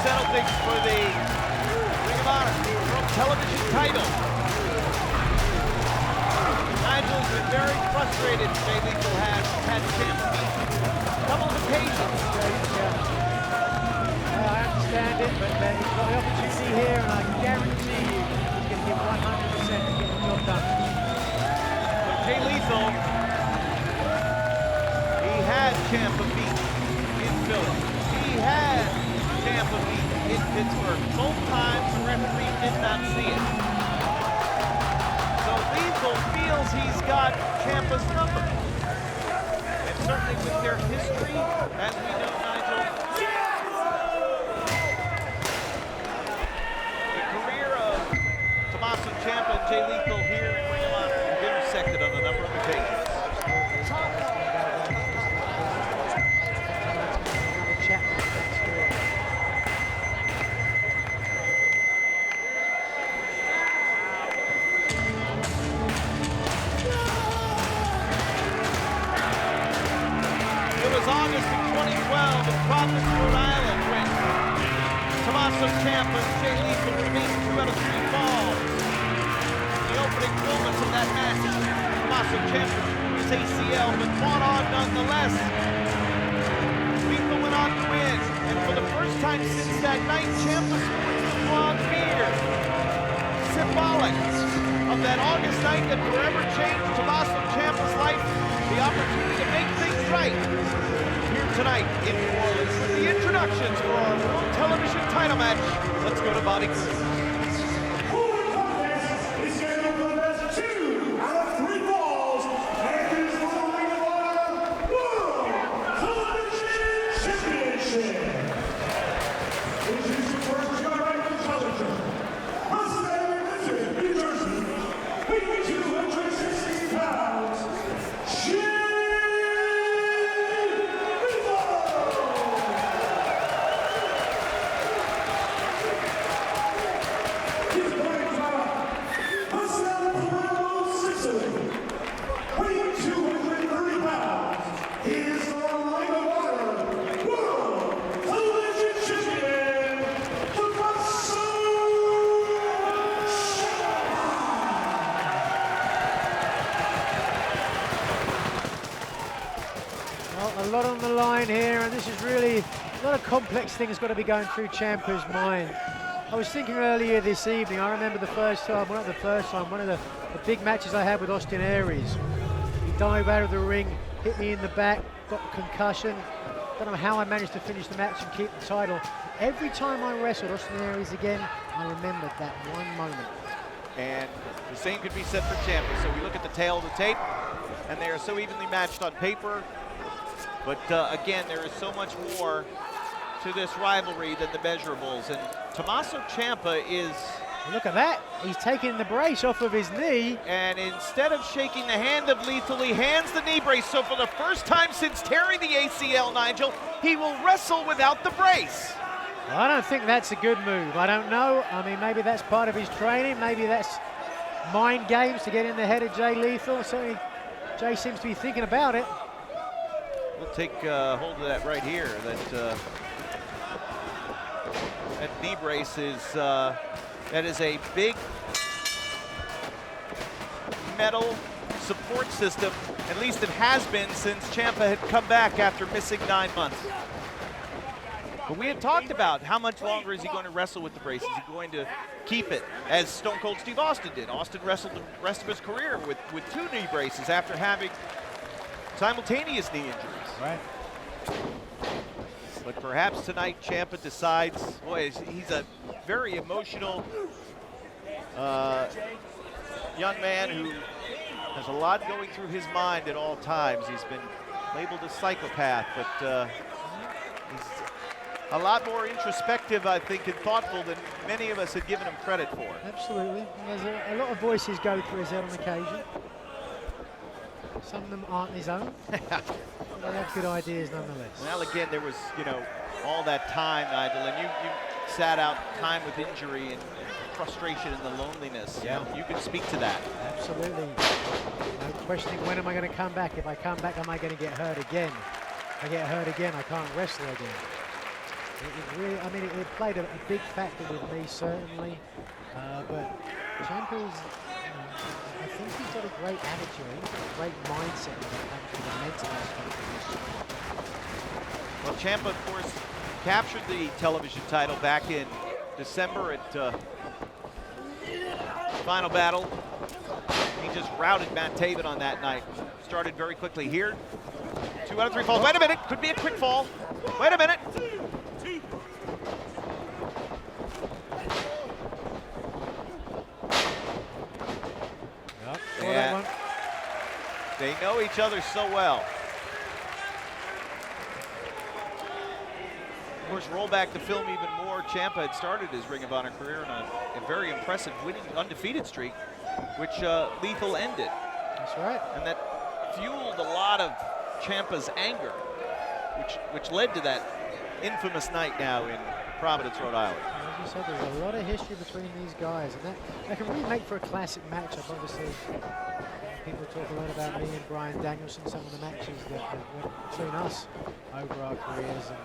settle things for the Ring of Honor World Television title. Nigel's been very frustrated. Jay Lethal has had Ciampa beat a couple of occasions. I understand it, but he's got the opportunity here, and I guarantee you he's going to give 100% to get the job done. But Jay Lethal, he had Ciampa beat in Philly. He had Ciampa beat in Pittsburgh. Both times the referee did not see it. So Lethal feels he's got Ciampa's number. And certainly with their history, as we know, Nigel, the career of Tommaso Ciampa and Jay Lethal here in Ring of Honor have intersected on a number of occasions. August of 2012 in Providence, Rhode Island, when Tommaso Ciampa and Jay Lethal remained 2 out of 3 falls. The opening moments of that match, Tommaso Ciampa threw his ACL, but fought on nonetheless. Lethal went on to win, and for the first time since that night, Ciampa sports the blonde beard, symbolic of that August night that forever changed Tommaso Ciampa's life, the opportunity to make things right. Tonight in New Orleans with the introductions for our World Television title match. Let's go to Bobby Cruz. Is scheduled for the best 2 out of 3 falls, and is for the Ring of Honor World Television Championship. This is the first direct challenger. Wrestling New Jersey, weighing 260 pounds. A lot on the line here, and this is really a lot of complex things got to be going through Ciampa's mind. I was thinking earlier this evening, I remember the first time, well not the first time, one of the big matches I had with Austin Aries. He dived out of the ring, hit me in the back, got a concussion. Don't know how I managed to finish the match and keep the title. Every time I wrestled Austin Aries again, I remembered that one moment. And the same could be said for Ciampa. So we look at the tail of the tape, and they are so evenly matched on paper. But again, there is so much more to this rivalry than the measurables. And Tommaso Ciampa is... Look at that. He's taking the brace off of his knee. And instead of shaking the hand of Lethal, he hands the knee brace. So for the first time since tearing the ACL, Nigel, he will wrestle without the brace. Well, I don't think that's a good move. I don't know. I mean, maybe that's part of his training. Maybe that's mind games to get in the head of Jay Lethal. Certainly, Jay seems to be thinking about it. We'll take hold of that right here. That knee brace is that is a big metal support system. At least it has been since Ciampa had come back after missing 9 months. But we had talked about how much longer is he going to wrestle with the brace? Is he going to keep it, as Stone Cold Steve Austin did? Austin wrestled the rest of his career with 2 knee braces after having simultaneous knee injuries. Right. But perhaps tonight Ciampa decides, boy, he's a very emotional young man who has a lot going through his mind at all times. He's been labeled a psychopath, but he's a lot more introspective, I think, and thoughtful than many of us had given him credit for. Absolutely. There's a lot of voices go through his head on occasion. Some of them aren't his own. But they have good ideas nonetheless. Well, again, there was, all that time, Nigel, and you sat out time with injury and frustration and the loneliness. Yeah. You can speak to that. Absolutely. No questioning, when am I going to come back? If I come back, am I going to get hurt again? If I get hurt again, I can't wrestle again. It really, I mean, it played a big factor with me, certainly. But Ciampa's, I think he's got a great attitude. He's got a great mindset when it comes to the mental aspect of this. Well, Ciampa, of course, captured the television title back in December at Final Battle. He just routed Matt Taven on that night. Started very quickly here. 2 out of 3 falls. Wait a minute, could be a quick fall. Wait a minute. And they know each other so well. Of course, roll back the film even more. Ciampa had started his Ring of Honor career on a very impressive winning undefeated streak, which Lethal ended. That's right. And that fueled a lot of Ciampa's anger, which led to that infamous night now in Providence, Rhode Island. As you said, there's a lot of history between these guys, and that can really make for a classic matchup. Obviously, people talk a lot about me and Bryan Danielson, some of the matches that went between us over our careers, and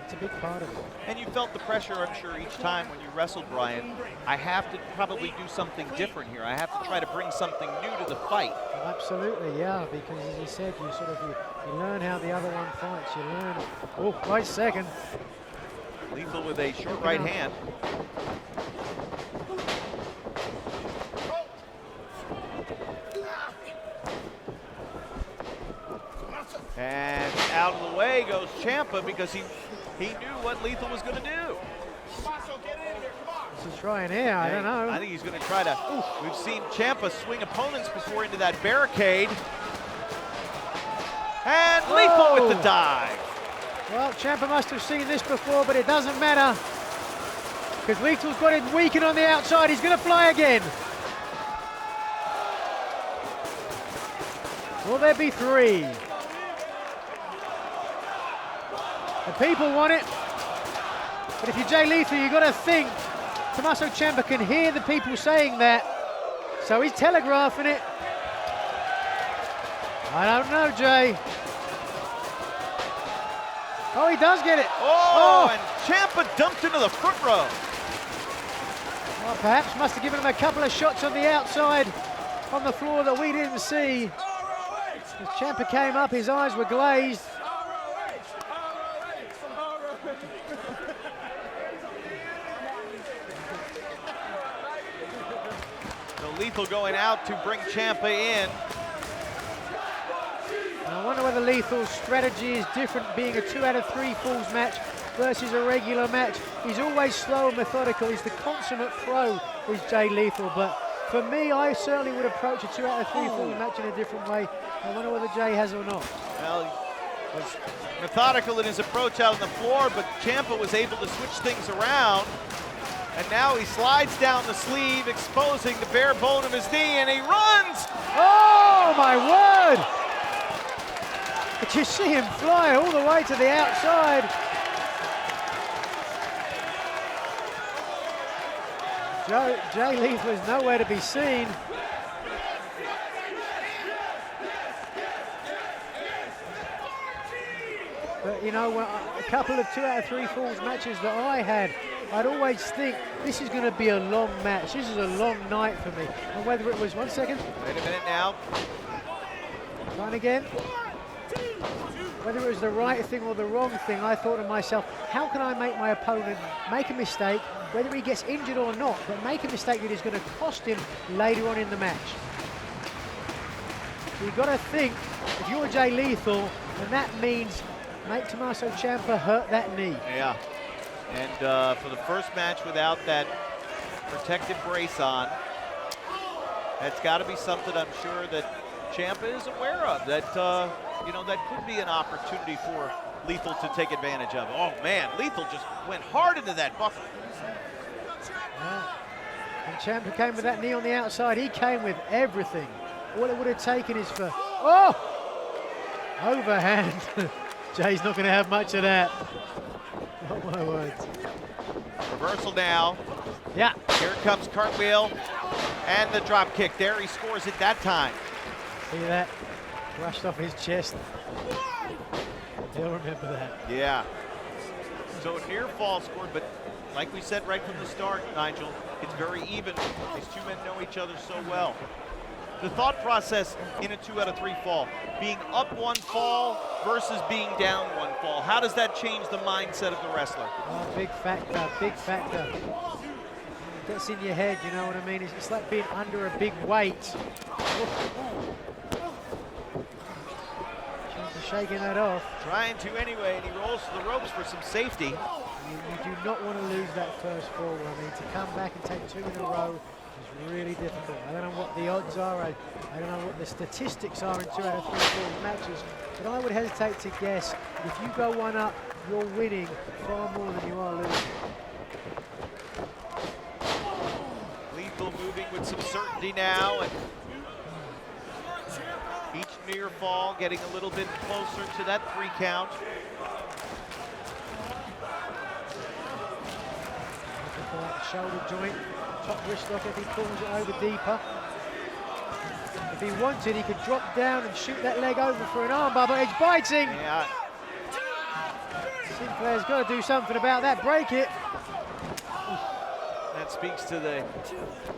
it's a big part of it. And you felt the pressure, I'm sure, each time when you wrestled Bryan. I have to probably do something different here. I have to try to bring something new to the fight. Well, absolutely, yeah, because as you said, you learn how the other one fights. You learn. Oh, wait a second. Lethal with a short right hand. And out of the way goes Ciampa because he knew what Lethal was going to do. What's he trying here? I don't know. I think he's going to try to. We've seen Ciampa swing opponents before into that barricade. And Lethal with the dive. Well, Ciampa must have seen this before, but it doesn't matter. Because Lethal's got him weakened on the outside. He's going to fly again. Will there be 3? The people want it. But if you're Jay Lethal, you've got to think Tommaso Ciampa can hear the people saying that. So he's telegraphing it. I don't know, Jay. Oh, he does get it. Oh, and Ciampa dumped into the front row. Well, perhaps must have given him a couple of shots on the outside on the floor that we didn't see. As Ciampa came up, his eyes were glazed. So Lethal going out to bring Ciampa in. I wonder whether Lethal's strategy is different, being a 2 out of 3 falls match versus a regular match. He's always slow and methodical. He's the consummate pro, is Jay Lethal. But for me, I certainly would approach a 2 out of 3 falls match in a different way. I wonder whether Jay has or not. Well, he was methodical in his approach out on the floor, but Ciampa was able to switch things around. And now he slides down the sleeve, exposing the bare bone of his knee, and he runs! Oh, my word! But you see him fly all the way to the outside. Jay Lethal is nowhere to be seen. But you know, a couple of 2 out of 3 falls matches that I had, I'd always think this is going to be a long match. This is a long night for me. And whether it was, 1 second. Wait a minute now. Trying again. Whether it was the right thing or the wrong thing, I thought to myself, how can I make my opponent make a mistake, whether he gets injured or not, but make a mistake that is going to cost him later on in the match. So you've got to think, if you're Jay Lethal, then that means make Tommaso Ciampa hurt that knee. Yeah, and for the first match without that protective brace on, that's got to be something I'm sure that Ciampa is aware of, that you know, that could be an opportunity for Lethal to take advantage of. Oh man, Lethal just went hard into that buckle. Yeah. And Ciampa came with that knee on the outside. He came with everything. All it would have taken is for, overhand. Jay's not going to have much of that. Oh my words. Reversal now. Yeah. Here comes cartwheel and the drop kick. There he scores it that time. See that? Brushed off his chest. He'll remember that. Yeah. So a near fall scored, but like we said right from the start, Nigel, it's very even. These two men know each other so well. The thought process in a 2 out of 3 fall, being up 1 fall versus being down 1 fall. How does that change the mindset of the wrestler? Oh, big factor, big factor. It gets in your head, you know what I mean? It's like being under a big weight. Ciampa shaking that off. Trying to anyway, and he rolls to the ropes for some safety. You do not want to lose that first fall. I mean, to come back and take 2 in a row is really difficult. I don't know what the odds are. I don't know what the statistics are in 2 out of 3 fall matches, but I would hesitate to guess if you go 1 up, you're winning far more than you are losing. Lethal moving with some certainty now, and each near fall getting a little bit closer to that 3 count. Shoulder joint, top wrist lock if he pulls it over deeper. If he wanted, he could drop down and shoot that leg over for an armbar, but it's biting. Yeah. Sinclair's got to do something about that. Break it. That speaks to the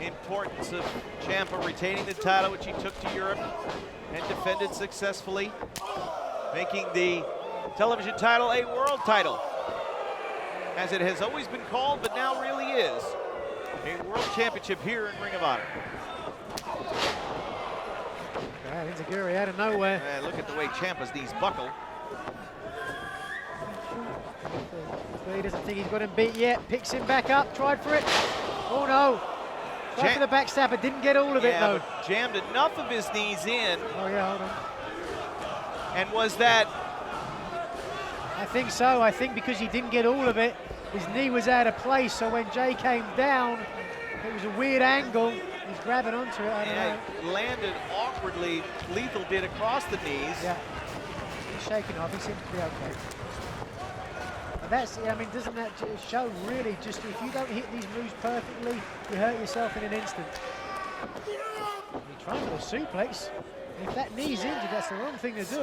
importance of Ciampa retaining the title, which he took to Europe and defended successfully, making the television title a world title, as it has always been called, but now really is a world championship here in Ring of Honor. Enziguri out of nowhere. And look at the way Ciampa's knees buckle. He doesn't think he's got him beat yet. Picks him back up, tried for it. Oh no. Tried for the backstabber, didn't get all of it though. But jammed enough of his knees in. Oh yeah, hold on. And was that? I think so. I think because he didn't get all of it, his knee was out of place. So when Jay came down, it was a weird angle. He's grabbing onto it. I don't know. It landed awkwardly. Lethal did across the knees. Yeah. He's shaking off. He seems to be okay. But that's, I mean, doesn't that show really just if you don't hit these moves perfectly, you hurt yourself in an instant. You're trying for the suplex. And if that knee's injured, that's the wrong thing to do. He's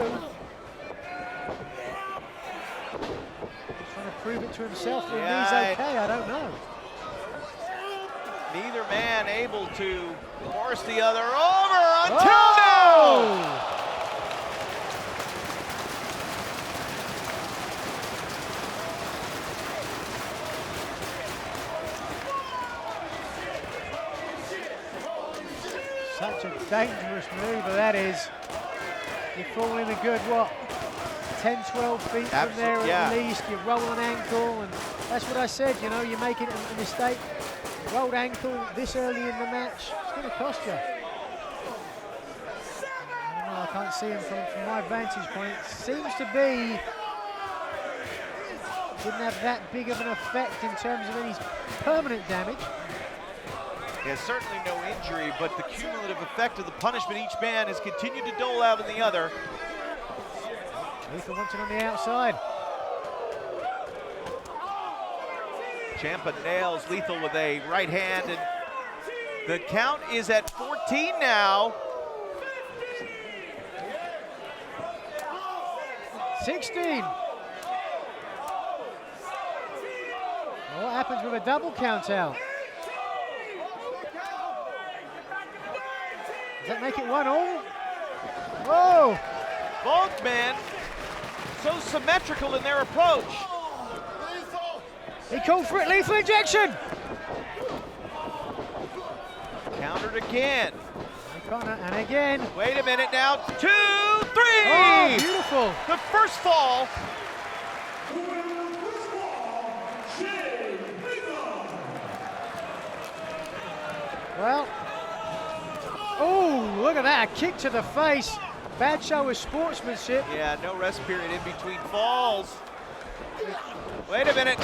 trying to prove it to himself that the knee's okay. I don't know. Neither man able to force the other over until now. Such a dangerous maneuver that is. You're falling a good, what, 10, 12 feet from there at least. You roll an ankle, and that's what I said, you know, you're making a mistake. Rolled ankle this early in the match, it's going to cost you. I don't know, I can't see him from my vantage point. It seems to be, didn't have that big of an effect in terms of any permanent damage. Yeah, certainly no injury, but the cumulative effect of the punishment each man has continued to dole out on the other. Lethal wants it on the outside. Ciampa nails Lethal with a right hand, and the count is at 14 now. 16. Well, what happens with a double count out? Does that make it 1-all? Whoa! Both men so symmetrical in their approach. He called for it, lethal injection! Countered again. And again. Wait a minute now, 2, 3! Oh, beautiful. The first fall. Well, oh, look at that, a kick to the face. Bad show of sportsmanship. Yeah, no rest period in between falls. Wait a minute.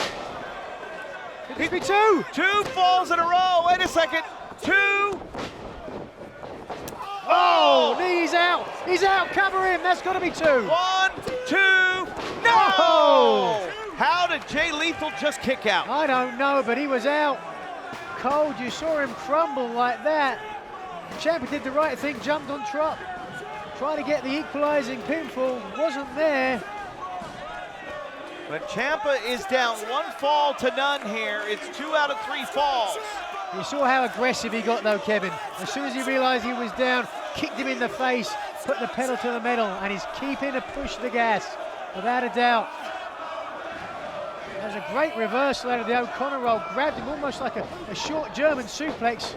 Could this be 2? 2 falls in a row, wait a second. 2. Oh, knee's out. He's out, cover him, that's gotta be 2. 1, 2, no! Oh. How did Jay Lethal just kick out? I don't know, but he was out. Cold, you saw him crumble like that. Ciampa did the right thing, jumped on top. Trying to get the equalizing pinfall, wasn't there. But Ciampa is down 1 fall to none here. It's 2 out of 3 falls. You saw how aggressive he got though, Kevin. As soon as he realized he was down, kicked him in the face, put the pedal to the metal, and he's keeping to push the gas, without a doubt. That was a great reversal out of the O'Connor roll, grabbed him almost like a short German suplex.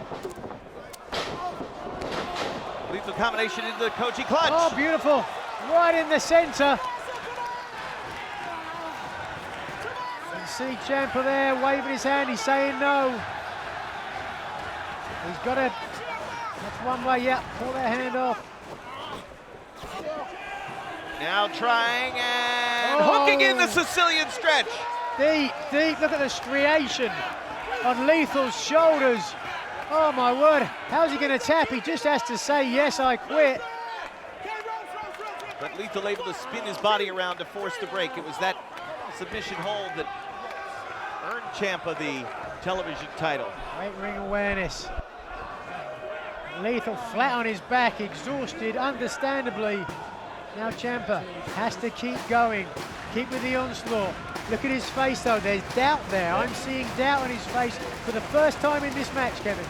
Lethal combination into the Koji clutch. Oh, beautiful, right in the center. You see Ciampa there waving his hand, he's saying no. He's got to, that's one way, yeah, pull that hand off. Now trying and hooking in the Sicilian stretch. Deep, deep, look at the striation on Lethal's shoulders. Oh my word, how's he gonna tap? He just has to say, yes, I quit. But Lethal able to spin his body around to force the break. It was that submission hold that earned Ciampa the television title. Great ring awareness. Lethal flat on his back, exhausted, understandably. Now Ciampa has to keep going, keep with the onslaught. Look at his face though, there's doubt there. I'm seeing doubt on his face for the first time in this match, Kevin.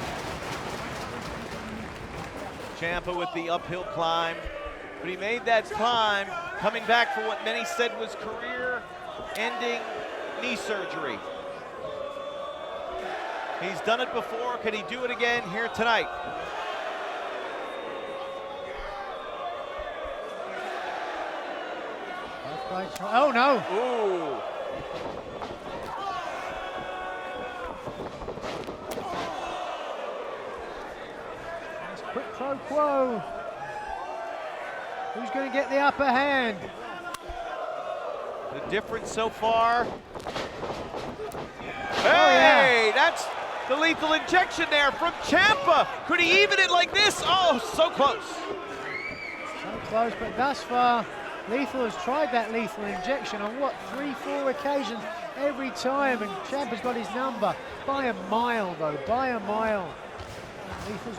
Ciampa with the uphill climb, but he made that climb coming back for what many said was career-ending knee surgery. He's done it before, can he do it again here tonight? Oh no! Ooh. It's quid pro quo. Who's going to get the upper hand? The difference so far. Oh, yeah. That's the lethal injection there from Ciampa. Could he even it like this? Oh, so close. So close, but thus far, Lethal has tried that lethal injection on what, 3-4 occasions every time, and Ciampa's got his number by a mile though, by a mile. Lethal's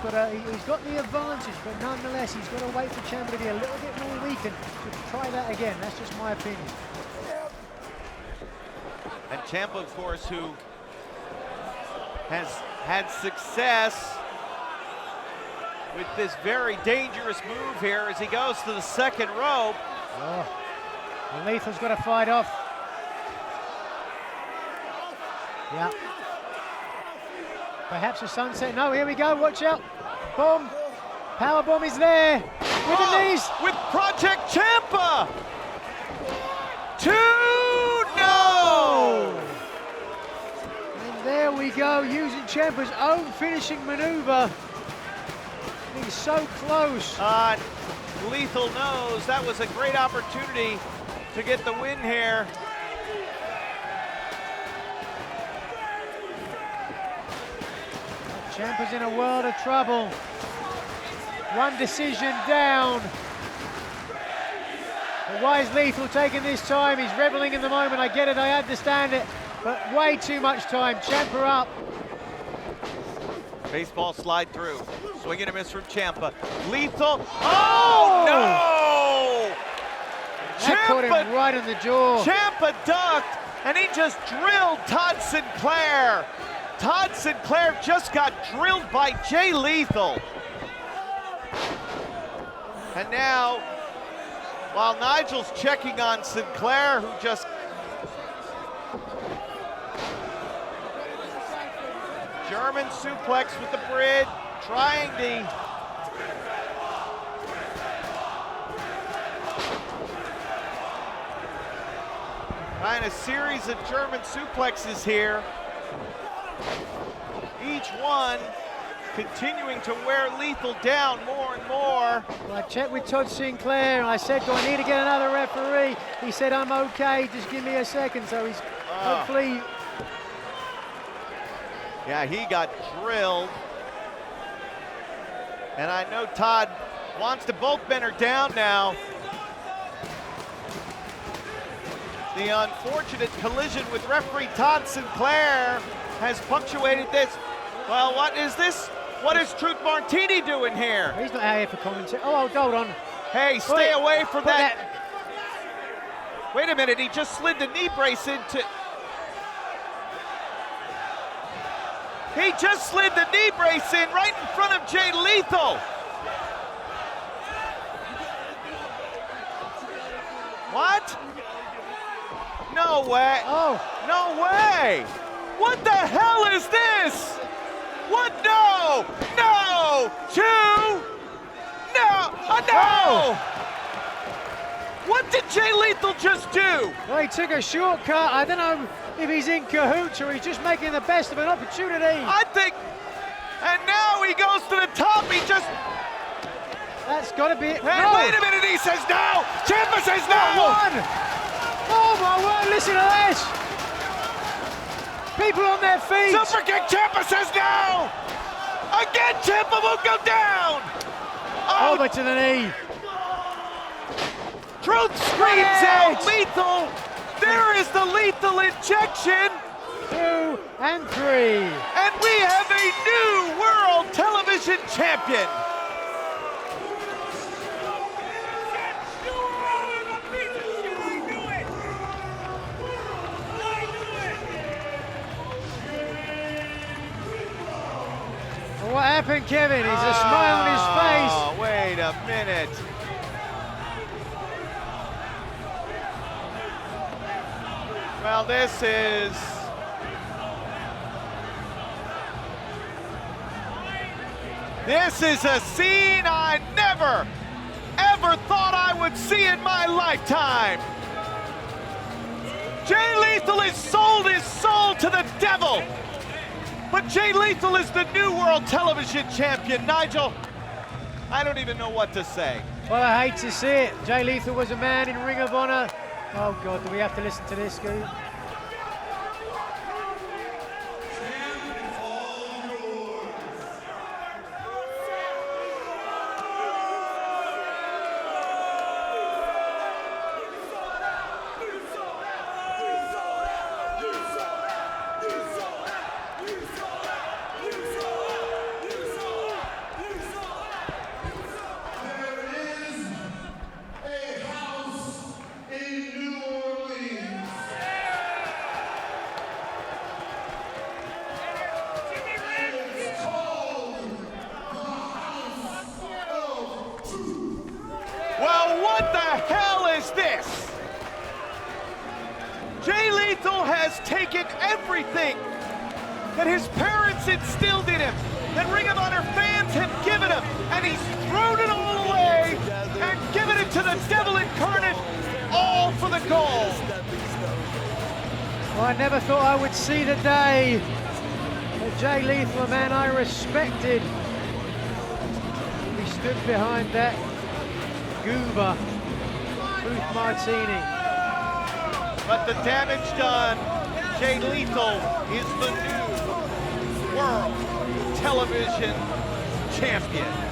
he's got the advantage, but nonetheless he's got to wait for Ciampa to be a little bit more weakened to try that again. That's just my opinion. And Ciampa, of course, who has had success with this very dangerous move here as he goes to the second rope. Oh, and Lethal's got to fight off. Yeah. Perhaps a sunset. No, here we go. Watch out. Bomb. Power bomb is there. With the knees. With Project Ciampa. 2-0. And there we go, using Ciampa's own finishing maneuver. He's so close. Lethal knows that was a great opportunity to get the win here. Ciampa's in a world of trouble. One decision down. But why is Lethal taking this time? He's reveling in the moment. I get it, I understand it. But way too much time. Ciampa up. Baseball slide through. Swing and a miss from Ciampa. Lethal. Oh, no! That caught him right in the jaw. Ciampa ducked, and he just drilled Todd Sinclair. Todd Sinclair just got drilled by Jay Lethal. And now, while Nigel's checking on Sinclair, who just German suplex with the bridge, trying to a series of German suplexes here. Each one continuing to wear Lethal down more and more. Well, I checked with Todd Sinclair and I said, do I need to get another referee? He said, I'm okay, just give me a second. So he's hopefully. Yeah, he got drilled. And I know Todd wants to both men are down now. The unfortunate collision with referee Todd Sinclair has punctuated this. Well, what is this? What is Truth Martini doing here? He's not out here for commentary. Oh, hold on. Hey, stay away from that. Wait a minute, he just slid the knee brace into... He just slid the knee brace in right in front of Jay Lethal. What? No way. Oh. No way. What the hell is this? What? No. No. 2. No. No. What did Jay Lethal just do? Well, he took a shortcut. I don't know if he's in cahoots or he's just making the best of an opportunity. I think, and now he goes to the top. He just, That's got to be it. hey, No. wait a minute, he says no. Ciampa says no. One. Oh my word, listen to this. People on their feet. Super kick, Ciampa says no. Again, Ciampa will go down. Oh, Over to the knee. Truth screams out Edge. lethal. There is the lethal injection. 2 and 3. And we have a new world television champion. Well, what happened, Kevin? Is a smile on his face. Oh, wait a minute. Well, this is... This is a scene I never, ever thought I would see in my lifetime. Jay Lethal has sold his soul to the devil. But Jay Lethal is the new world television champion. Nigel, I don't even know what to say. Well, I hate to see it. Jay Lethal was a man in Ring of Honor. Oh God, do we have to listen to this, Scoot? Well, what the hell is this? Jay Lethal has taken everything that his parents instilled in him, that Ring of Honor fans have given him, and he's thrown it all away and given it to the devil incarnate, all for the gold. Well, I never thought I would see the day that Jay Lethal, a man I respected, he stood behind that goober, Ruth Martini. But the damage done, Jay Lethal is the new world television champion.